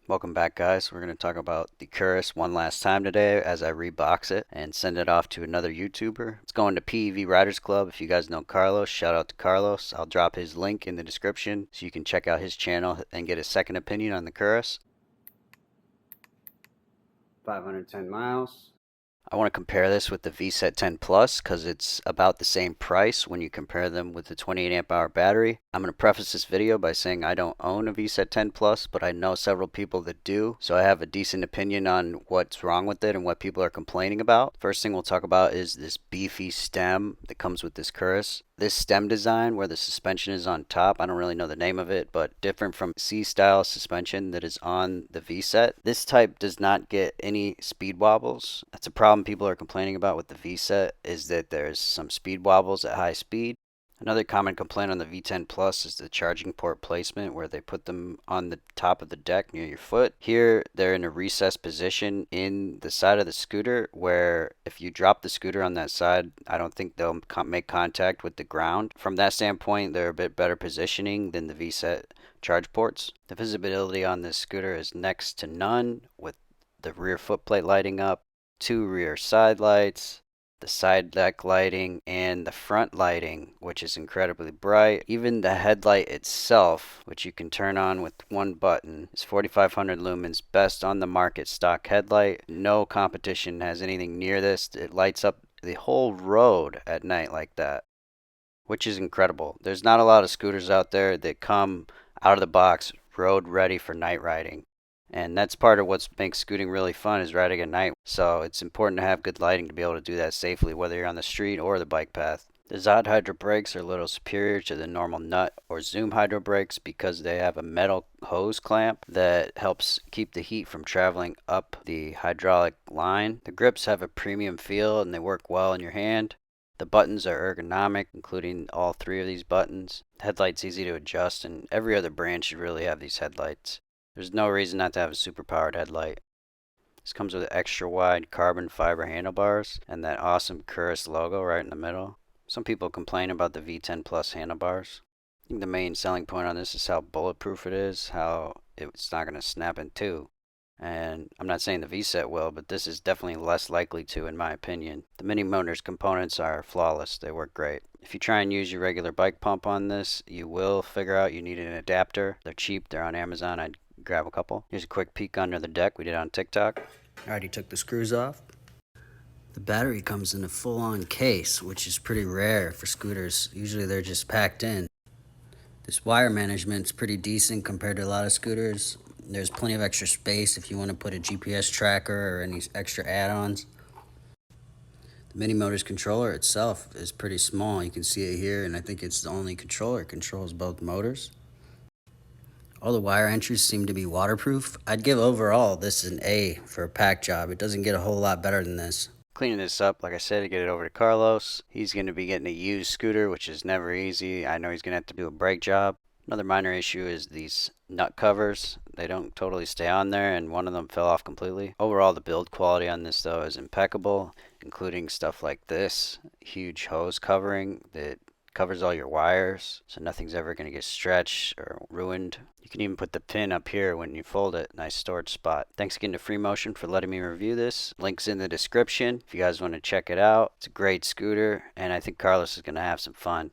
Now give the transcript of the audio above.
Welcome back, guys. We're going to talk about the Currus one last time today as I rebox it and send it off to another YouTuber. It's going to PEV Riders Club. If you guys know Carlos, shout out to Carlos. I'll drop his link in the description so you can check out his channel and get a second opinion on the Currus. 510 miles. I want to compare this with the Vsett 10 Plus because it's about the same price when you compare them with the 28 amp hour battery. I'm going to preface this video by saying I don't own a Vsett 10 Plus, but I know several people that do, so I have a decent opinion on what's wrong with it and what people are complaining about. First thing we'll talk about is this beefy stem that comes with this Currus. This stem design where the suspension is on top, I don't really know the name of it, but different from C-style suspension that is on the Vsett. This type does not get any speed wobbles. That's a problem people are complaining about with the Vsett, is that there's some speed wobbles at high speed. Another common complaint on the V10 Plus is the charging port placement where they put them on the top of the deck near your foot. Here they're in a recessed position in the side of the scooter where if you drop the scooter on that side, I don't think they'll make contact with the ground. From that standpoint, they're a bit better positioning than the Vsett charge ports. The visibility on this scooter is next to none, with the rear footplate lighting up, 2 rear side lights, the side deck lighting, and the front lighting, which is incredibly bright. Even the headlight itself, which you can turn on with one button, is 4500 lumens, best on the market stock headlight. No competition has anything near this. It lights up the whole road at night like that, which is incredible. There's not a lot of scooters out there that come out of the box road ready for night riding. And that's part of what makes scooting really fun, is riding at night. So it's important to have good lighting to be able to do that safely, whether you're on the street or the bike path. The Zod Hydro brakes are a little superior to the normal nut or zoom hydro brakes because they have a metal hose clamp that helps keep the heat from traveling up the hydraulic line. The grips have a premium feel and they work well in your hand. The buttons are ergonomic, including all 3 of these buttons. The headlight's easy to adjust, and every other brand should really have these headlights. There's no reason not to have a super powered headlight. This comes with extra wide carbon fiber handlebars and that awesome Currus logo right in the middle. Some people complain about the V10 Plus handlebars. I think the main selling point on this is how bulletproof it is, how it's not going to snap in two. And I'm not saying the Vsett will, but this is definitely less likely to, in my opinion. The mini motor's components are flawless. They work great. If you try and use your regular bike pump on this, you will figure out you need an adapter. They're cheap. They're on Amazon. I'd grab a couple. Here's a quick peek under the deck we did on TikTok. I already took the screws off. The battery comes in a full-on case, which is pretty rare for scooters. Usually they're just packed in. This wire management's pretty decent compared to a lot of scooters. There's plenty of extra space if you want to put a GPS tracker or any extra add-ons. The mini motor's controller itself is pretty small. You can see it here, and I think it's the only controller. It controls both motors. All the wire entries seem to be waterproof. I'd give overall this an A for a pack job. It doesn't get a whole lot better than this. Cleaning this up, like I said, to get it over to Carlos. He's going to be getting a used scooter, which is never easy. I know he's going to have to do a brake job. Another minor issue is these nut covers. They don't totally stay on there, and one of them fell off completely. Overall, the build quality on this, though, is impeccable, including stuff like this huge hose covering that covers all your wires, so nothing's ever going to get stretched or ruined. You can even put the pin up here when you fold it. Nice storage spot. Thanks again to Free Motion for letting me review this. Links in the description if you guys want to check it out. It's a great scooter, and I think Carlos is going to have some fun.